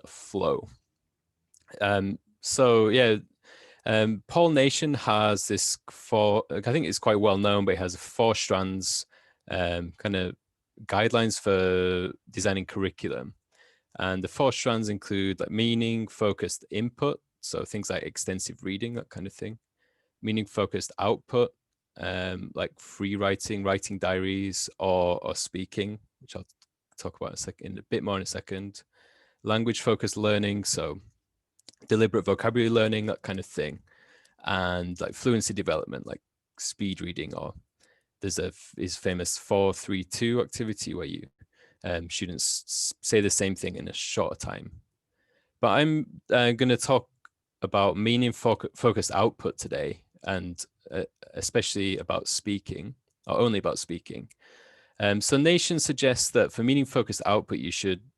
flow. So yeah, Paul Nation has this I think it's quite well known, but it has 4 strands, kind of guidelines for designing curriculum. And the 4 strands include like meaning focused input, so things like extensive reading, that kind of thing. Meaning focused output, like free writing, writing diaries, or speaking, which I'll talk about in a bit more in a second. Language focused learning, so deliberate vocabulary learning, that kind of thing. And like fluency development, like speed reading, or there's is famous 4-3-2 activity where you students say the same thing in a shorter time. But I'm going to talk about meaning focused output today, and especially about speaking, or only about speaking. So Nation suggests that for meaning focused output,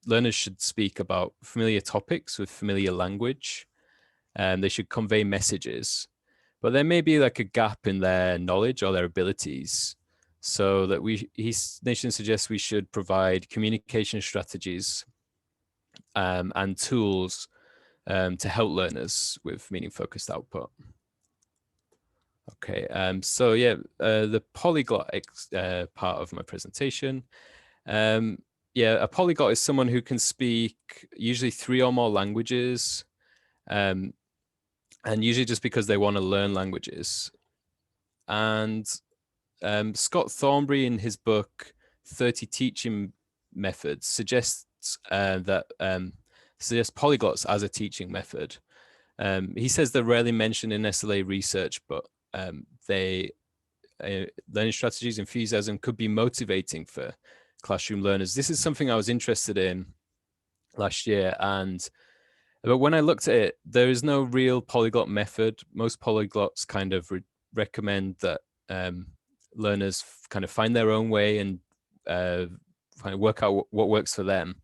learners should speak about familiar topics with familiar language. They should convey messages, but there may be like a gap in their knowledge or their abilities. So that Nation suggests we should provide communication strategies and tools to help learners with meaning focused output. Okay, so yeah, the polyglot part of my presentation. Yeah, a polyglot is someone who can speak usually 3 or more languages, and usually just because they want to learn languages. And Scott Thornberry, in his book 30 Teaching Methods, suggests polyglots as a teaching method. He says they're rarely mentioned in SLA research, but learning strategies, enthusiasm could be motivating for classroom learners. This is something I was interested in last year, but when I looked at it, there is no real polyglot method. Most polyglots kind of recommend that learners kind of find their own way and kind of work out what works for them.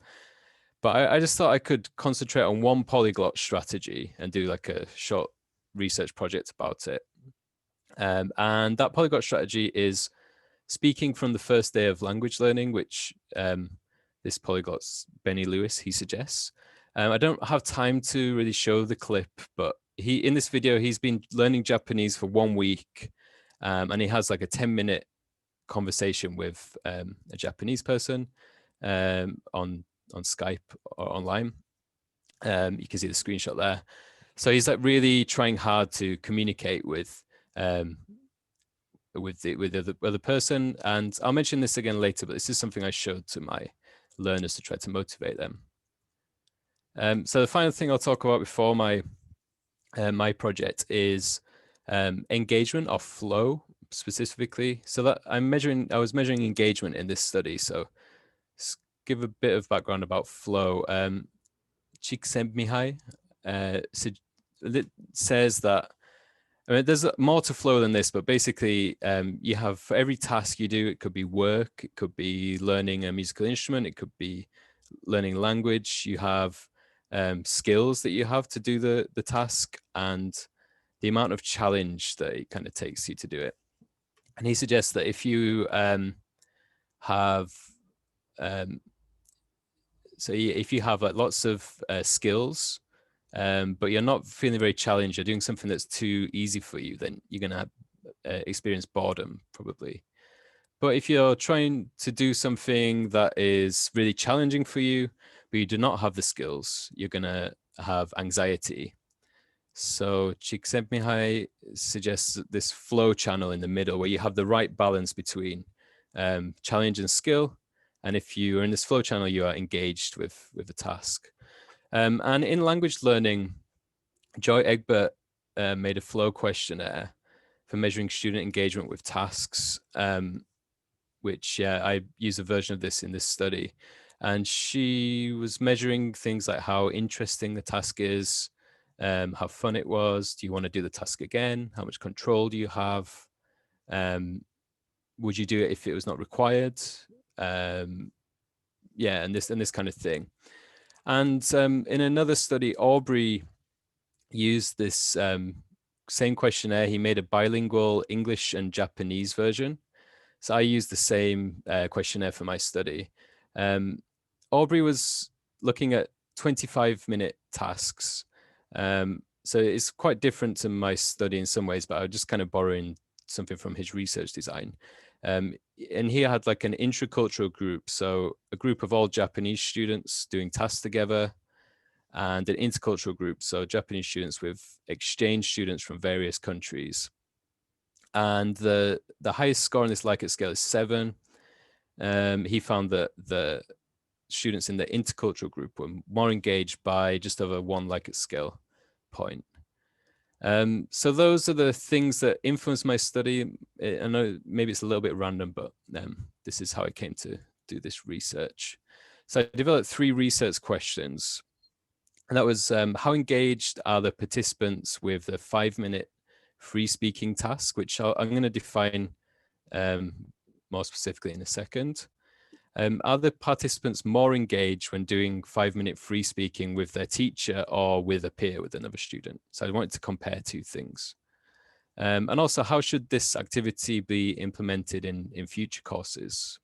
But I just thought I could concentrate on one polyglot strategy and do like a short research project about it. And that polyglot strategy is speaking from the first day of language learning, which this polyglot's Benny Lewis, he suggests. I don't have time to really show the clip, but in this video, he's been learning Japanese for 1 week, and he has like a 10-minute conversation with a Japanese person on Skype or online. You can see the screenshot there. So he's like really trying hard to communicate with the other person. And I'll mention this again later, but this is something I showed to my learners to try to motivate them. So the final thing I'll talk about before my project is engagement or flow specifically. So that I was measuring engagement in this study. So give a bit of background about flow. Csikszentmihalyi says that, I mean, there's more to flow than this, but basically you have, for every task you do, it could be work, it could be learning a musical instrument, it could be learning language. You have skills that you have to do the task, and the amount of challenge that it kind of takes you to do it. And he suggests that if you have if you have like lots of skills, but you're not feeling very challenged, you're doing something that's too easy for you, then you're going to experience boredom probably. But if you're trying to do something that is really challenging for you, but you do not have the skills, you're going to have anxiety. So Csikszentmihalyi suggests this flow channel in the middle where you have the right balance between challenge and skill. And if you are in this flow channel, you are engaged with the task. And in language learning, Joy Egbert made a flow questionnaire for measuring student engagement with tasks, which I use a version of this in this study. And she was measuring things like how interesting the task is, how fun it was. Do you want to do the task again? How much control do you have? Would you do it if it was not required? Yeah, and this kind of thing. And in another study, Aubrey used this same questionnaire. He made a bilingual English and Japanese version. So I used the same questionnaire for my study. Aubrey was looking at 25-minute tasks. So it's quite different to my study in some ways, but I was just kind of borrowing something from his research design. And he had like an intracultural group, so a group of all Japanese students doing tasks together, and an intercultural group, so Japanese students with exchange students from various countries. And the highest score on this Likert scale is 7. He found that the students in the intercultural group were more engaged by just over 1 Likert scale point. So those are the things that influenced my study. I know maybe it's a little bit random, but this is how I came to do this research. So I developed 3 research questions. And that was, how engaged are the participants with the 5-minute free speaking task, which I'm going to define more specifically in a second. Are the participants more engaged when doing 5-minute free speaking with their teacher or with a peer, with another student? So I wanted to compare 2 things. And also, how should this activity be implemented in future courses?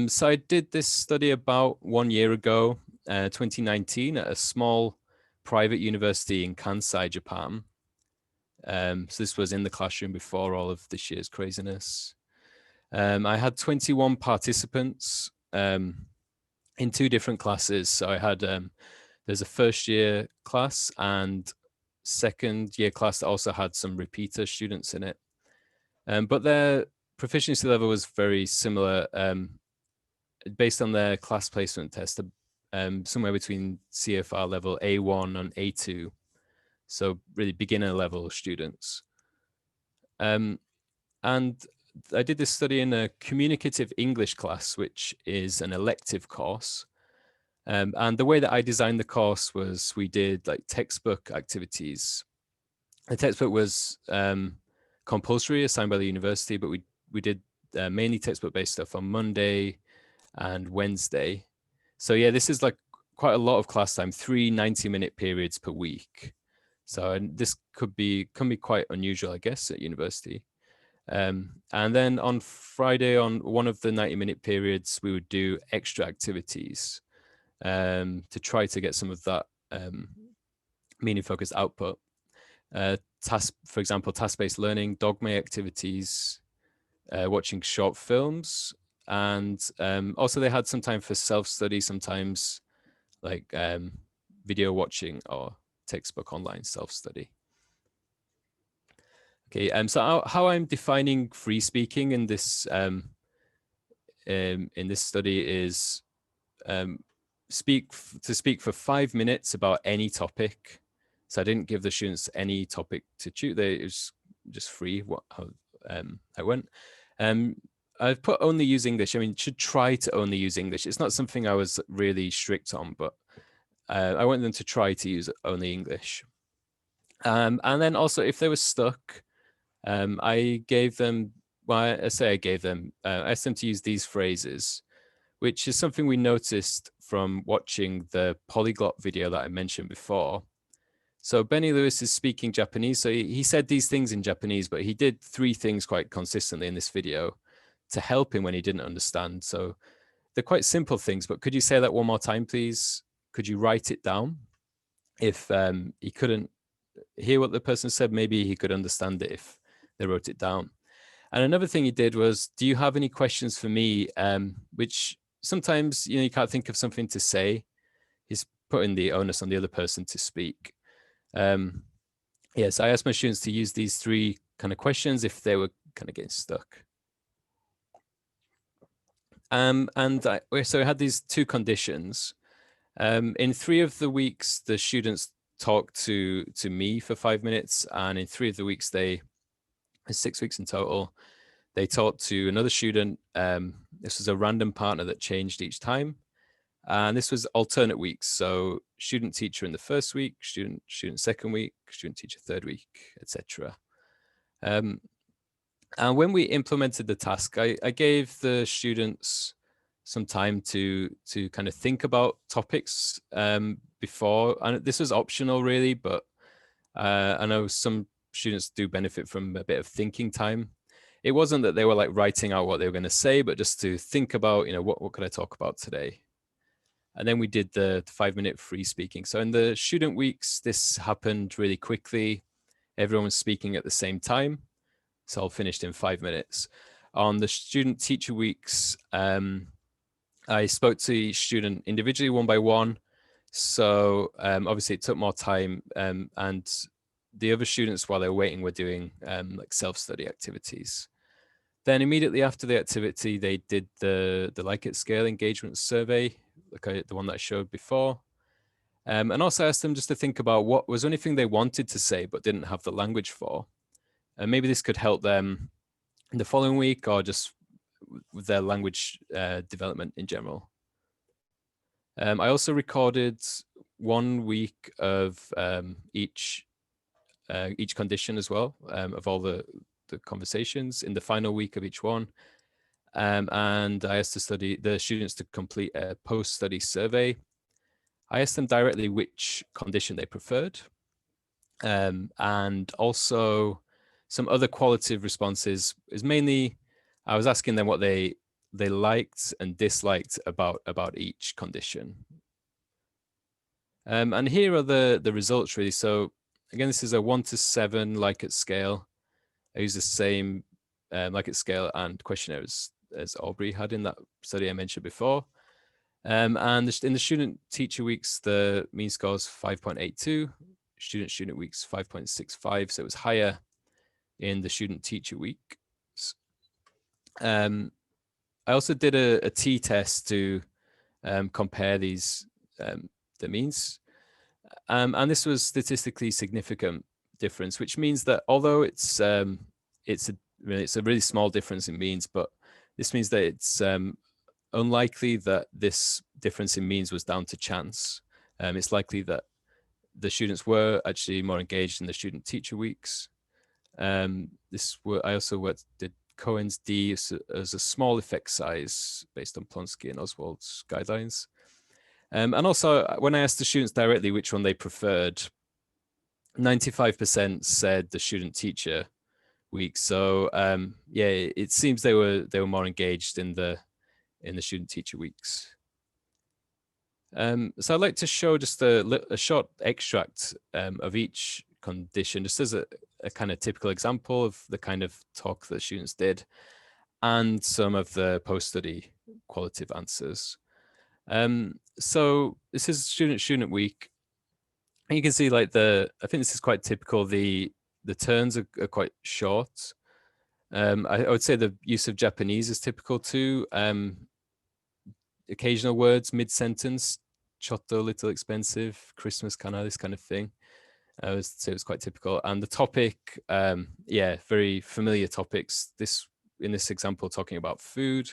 So I did this study about 1 year ago, 2019, at a small private university in Kansai, Japan. So this was in the classroom before all of this year's craziness. I had 21 participants in 2 different classes. So I had, there's a first year class and second year class that also had some repeater students in it. But their proficiency level was very similar, based on their class placement test, somewhere between CFR level A1 and A2. So really beginner level students. And I did this study in a communicative English class, which is an elective course. And the way that I designed the course was we did like textbook activities. The textbook was compulsory, assigned by the university, but we did mainly textbook-based stuff on Monday and Wednesday. So yeah, this is like quite a lot of class time, 3 90-minute periods per week. So this can be quite unusual, I guess, at university. And then on Friday, on one of the 90-minute periods, we would do extra activities to try to get some of that meaning-focused output. For example, task-based learning, dogma activities, watching short films, and also they had some time for self-study, sometimes like video watching or textbook online self-study. Okay, so how I'm defining free speaking in this study is speak for 5 minutes about any topic. So I didn't give the students any topic to choose. It was just free how I went. I've put only use English. I mean, should try to only use English. It's not something I was really strict on, but I want them to try to use only English. And then also, if they were stuck, I gave them, well, I asked them to use these phrases, which is something we noticed from watching the Polyglot video that I mentioned before. So Benny Lewis is speaking Japanese. So he said these things in Japanese, but he did 3 things quite consistently in this video to help him when he didn't understand. So they're quite simple things, but could you say that one more time, please? Could you write it down? If he couldn't hear what the person said, maybe he could understand it if they wrote it down. And another thing he did was, do you have any questions for me? Which sometimes, you can't think of something to say. He's putting the onus on the other person to speak. Yes, I asked my students to use these 3 kind of questions if they were kind of getting stuck. So I had these 2 conditions. In 3 of the weeks, the students talked to me for 5 minutes, and in 3 of the weeks, 6 weeks in total, they talked to another student. This was a random partner that changed each time. And this was alternate weeks. So student teacher in the first week, student second week, student teacher third week, etc. And when we implemented the task, I gave the students some time to kind of think about topics before. And this was optional really, but I know some students do benefit from a bit of thinking time. It wasn't that they were like writing out what they were going to say, but just to think about, what could I talk about today? And then we did the 5-minute free speaking. So in the student weeks, this happened really quickly. Everyone was speaking at the same time. So all finished in 5 minutes. On the student teacher weeks, I spoke to each student individually, one by one. So obviously it took more time, and the other students, while they were waiting, were doing like self-study activities. Then immediately after the activity, they did the Likert scale engagement survey, like the one that I showed before. And also asked them just to think about what was anything they wanted to say but didn't have the language for. And maybe this could help them in the following week or just with their language development in general. I also recorded 1 week of each condition as well, of all the conversations in the final week of each one. And I asked the students to complete a post-study survey. I asked them directly which condition they preferred, and also some other qualitative responses is mainly I was asking them what they liked and disliked about each condition. And here are the results really. So again, this is a 1 to 7 Likert scale. I use the same Likert scale and questionnaire as Aubrey had in that study I mentioned before. And in the student teacher weeks, the mean score is 5.82, student weeks 5.65, so it was higher in the student teacher week. I also did a t-test to compare these the means, and this was statistically significant difference, which means that although it's a really small difference in means, but this means that it's unlikely that this difference in means was down to chance. It's likely that the students were actually more engaged in the student teacher weeks. I also did Cohen's D as a small effect size based on Plonsky and Oswald's guidelines. And also, when I asked the students directly which one they preferred, 95% said the student teacher week. So yeah, it seems they were more engaged in the student teacher weeks. So I'd like to show just a short extract of each condition, just as a kind of typical example of the kind of talk that students did, and some of the post-study qualitative answers. So this is student week, and you can see like I think this is quite typical. The turns are quite short. I would say the use of Japanese is typical too. Occasional words mid-sentence, chotto, little expensive, Christmas kana, this kind of thing. I would say it was quite typical. And the topic, yeah, very familiar topics. In this example, talking about food.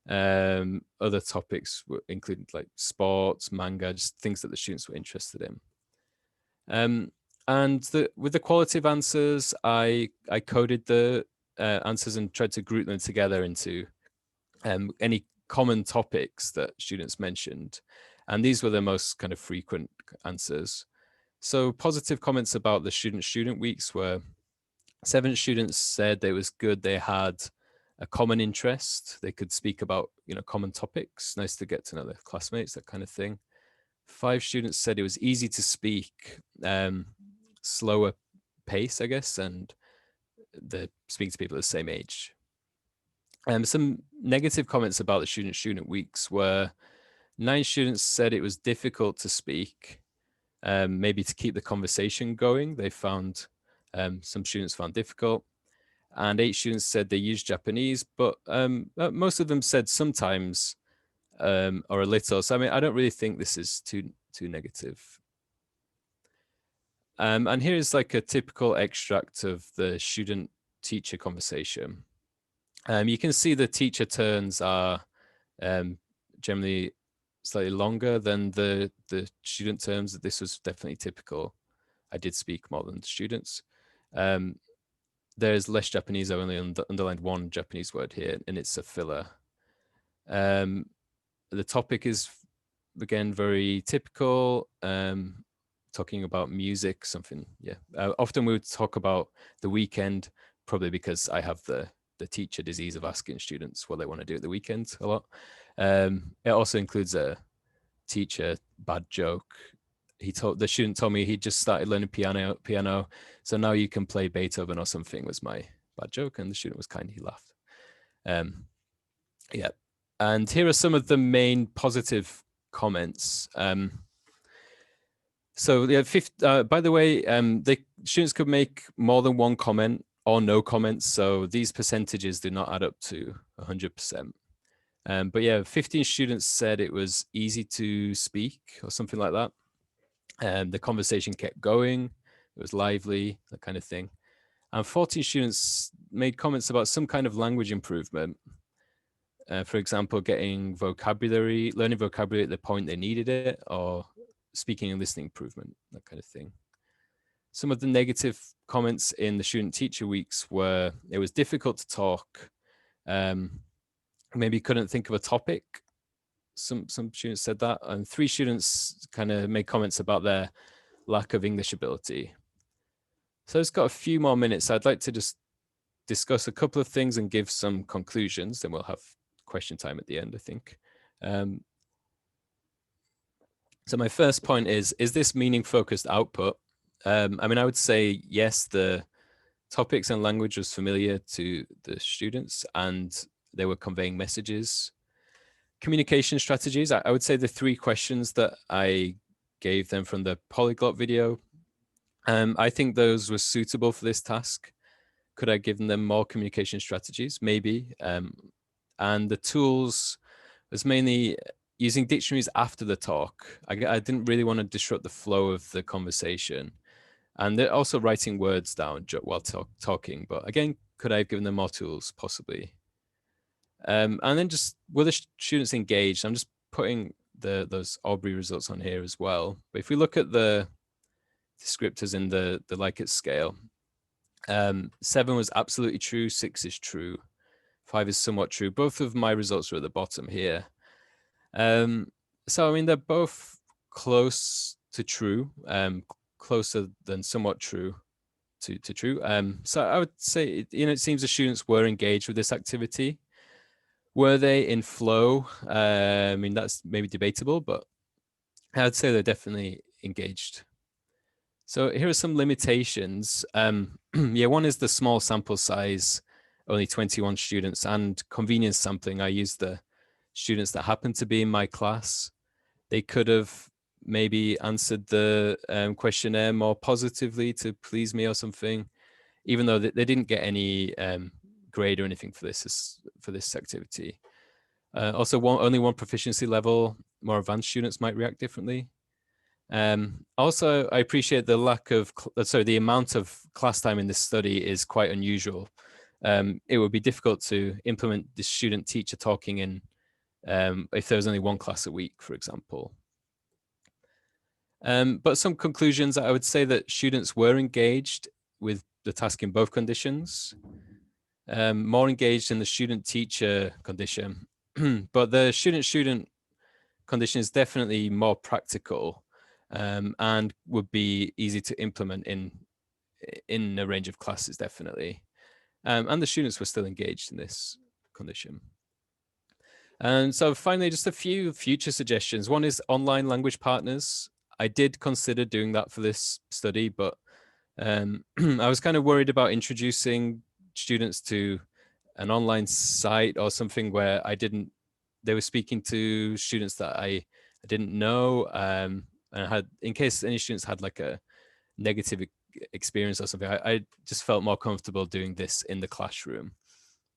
Other topics included like sports, manga, just things that the students were interested in. And with the qualitative answers, I coded the answers and tried to group them together into any common topics that students mentioned. And these were the most kind of frequent answers. So positive comments about the student weeks were 7 students said it was good. They had a common interest. They could speak about, common topics. Nice to get to know their classmates, that kind of thing. 5 students said it was easy to speak, slower pace, I guess, and the speaking to people of the same age. Some negative comments about the student weeks were 9 students said it was difficult to speak, maybe to keep the conversation going. They found some students found difficult, and 8 students said they used Japanese, but most of them said sometimes or a little. So I mean, I don't really think this is too negative. And here's like a typical extract of the student-teacher conversation. You can see the teacher turns are generally slightly longer than the student terms. This was definitely typical. I did speak more than the students. There's less Japanese. I only underlined 1 Japanese word here, and it's a filler. The topic is, again, very typical. Talking about music, something, yeah. Often we would talk about the weekend, probably because I have the teacher disease of asking students what they want to do at the weekend a lot. It also includes a teacher bad joke. The student told me he just started learning piano, so now you can play Beethoven or something, was my bad joke, and the student was kind. He laughed. Yeah, and here are some of the main positive comments. So yeah, by the way, the students could make more than one comment or no comments. So these percentages do not add up to 100%. But yeah, 15 students said it was easy to speak or something like that. The conversation kept going. It was lively, that kind of thing. And 14 students made comments about some kind of language improvement. For example, learning vocabulary at the point they needed it, or speaking and listening improvement, that kind of thing. Some of the negative comments in the student teacher weeks were it was difficult to talk. Maybe couldn't think of a topic. Some students said that, and 3 students kind of made comments about their lack of English ability. So it's got a few more minutes. I'd like to just discuss a couple of things and give some conclusions. Then we'll have question time at the end, I think. So my first point is this meaning-focused output? I mean, I would say yes, the topics and language was familiar to the students and they were conveying messages. Communication strategies, I would say the 3 questions that I gave them from the Polyglot video, I think those were suitable for this task. Could I give them more communication strategies? Maybe. And the tools was mainly using dictionaries after the talk. I didn't really want to disrupt the flow of the conversation. And they're also writing words down while talking. But again, could I have given them more tools? Possibly. And then just were the students engaged? I'm just putting those Aubrey results on here as well. But if we look at the descriptors in the Likert scale, 7 was absolutely true, 6 is true, 5 is somewhat true. Both of my results are at the bottom here. So I mean, they're both close to true, closer than somewhat true to true. So I would say, it seems the students were engaged with this activity. Were they in flow? I mean, that's maybe debatable, but I'd say they're definitely engaged. So here are some limitations. Yeah, one is the small sample size, only 21 students, and convenience sampling. I used the students that happened to be in my class. They could have maybe answered the questionnaire more positively to please me or something, even though they didn't get any grade or anything for this activity. Also, only one proficiency level. More advanced students might react differently. Also, I appreciate the the amount of class time in this study is quite unusual. It would be difficult to implement the student-teacher talking in if there was only one class a week, for example. But some conclusions, I would say that students were engaged with the task in both conditions, more engaged in the student-teacher condition, but the student-student condition is definitely more practical and would be easy to implement in a range of classes, definitely. And the students were still engaged in this condition. And so finally, just a few future suggestions. One is online language partners. I did consider doing that for this study, but I was kind of worried about introducing students to an online site or something where they were speaking to students that I didn't know, and in case any students had like a negative experience or something, I just felt more comfortable doing this in the classroom.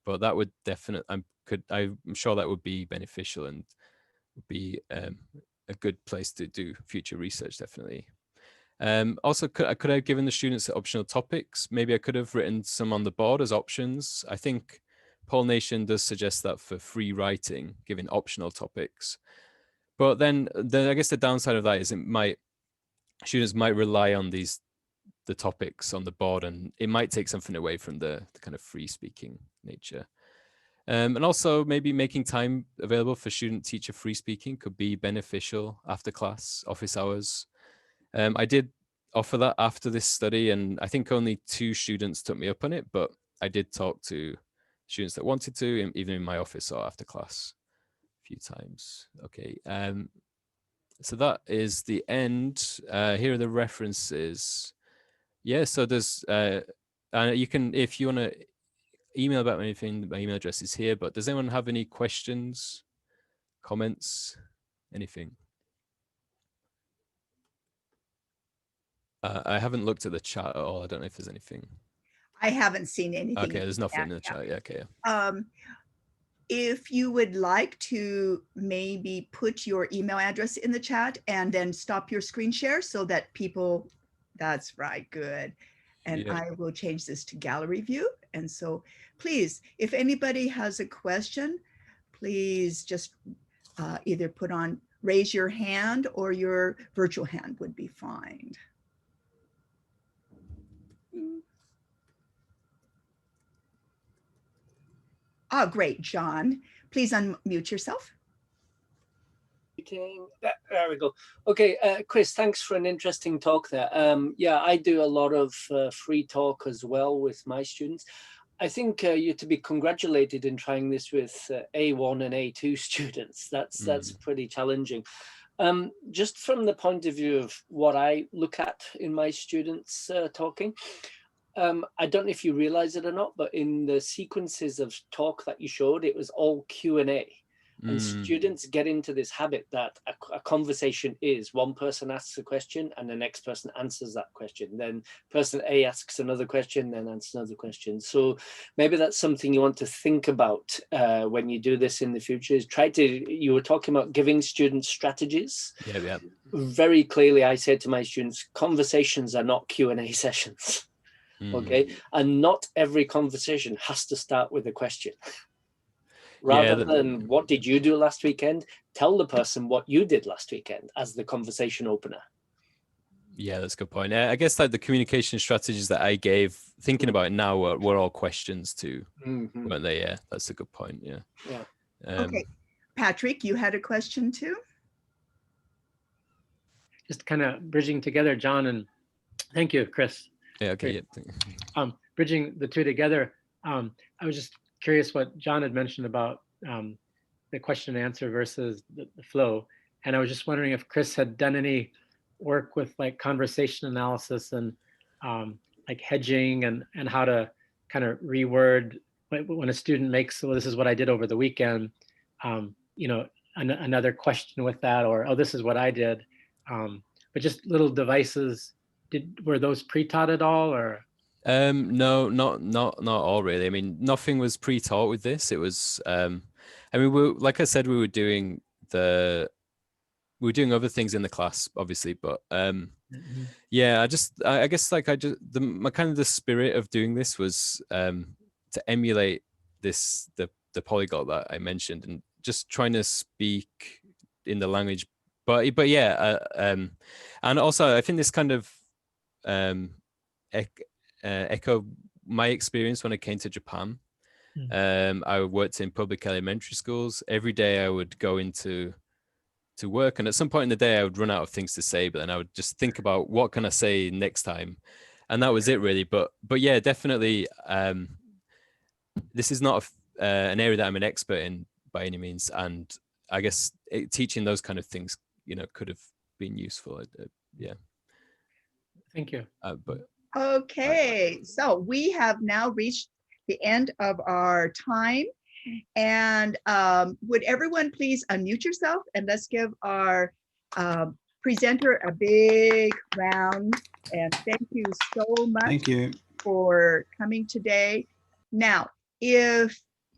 But that would definitely, I'm sure that would be beneficial and would be a good place to do future research, definitely. Also, could I have given the students optional topics? Maybe I could have written some on the board as options. I think Pollination does suggest that for free writing, giving optional topics. But then I guess the downside of that is students might rely on the topics on the board, and it might take something away from the kind of free speaking nature. And also maybe making time available for student-teacher free speaking could be beneficial after class, office hours. I did offer that after this study, and I think only 2 students took me up on it, but I did talk to students that wanted to, even in my office or after class a few times. Okay. So that is the end. Here are the references. Yeah, so there's you can, if you want to email about anything, my email address is here. But does anyone have any questions, comments, anything? I haven't looked at the chat at all. I don't know if there's anything. I haven't seen anything. Okay, there's nothing in the chat. Yeah, okay. If you would like to maybe put your email address in the chat and then stop your screen share so that people, that's right, good. And Yeah. I will change this to gallery view. And so please, if anybody has a question, please just either put on raise your hand or your virtual hand would be fine. Oh, great, John. Please unmute yourself. There we go. Okay, Chris, thanks for an interesting talk there. Yeah, I do a lot of free talk as well with my students. I think you're to be congratulated in trying this with A1 and A2 students. That's pretty challenging. Just from the point of view of what I look at in my students talking, I don't know if you realize it or not, but in the sequences of talk that you showed, it was all Q&A. And students get into this habit that a conversation is one person asks a question and the next person answers that question. Then person A asks another question, then answers another question. So maybe that's something you want to think about when you do this in the future, is try to, you were talking about giving students strategies. Yeah. Very clearly, I said to my students, conversations are not Q&A sessions. Okay. And not every conversation has to start with a question. Rather than what did you do last weekend, tell the person what you did last weekend as the conversation opener. Yeah, that's a good point. I guess like the communication strategies that I gave, thinking about it now, were all questions too, weren't they? Yeah, that's a good point. Yeah. Okay, Patrick, you had a question too? Just kind of bridging together, John, and thank you, Chris. Yeah, okay. Yeah. Bridging the two together, I was just curious what John had mentioned about the question and answer versus the flow. And I was just wondering if Chris had done any work with like conversation analysis and like hedging and how to kind of reword when a student makes, well, this is what I did over the weekend, you know, another question with that, or, oh, this is what I did. But just little devices, were those pre-taught at all, or? No, not all really. I mean, nothing was pre-taught with this. It was, I mean, like I said, we were doing other things in the class, obviously, but yeah, I guess like my kind of the spirit of doing this was to emulate the polyglot that I mentioned, and just trying to speak in the language, but yeah, and also I think this kind of echo my experience when I came to Japan. I worked in public elementary schools. Every day I would go into work, and at some point in the day I would run out of things to say, but then I would just think about what can I say next time, and that was it really. But yeah, definitely this is not an area that I'm an expert in by any means, and I guess teaching those kind of things, you know, could have been useful. Yeah. Thank you. But okay, so we have now reached the end of our time, and would everyone please unmute yourself, and let's give our presenter a big round, and thank you so much. Thank you for coming today. Now, if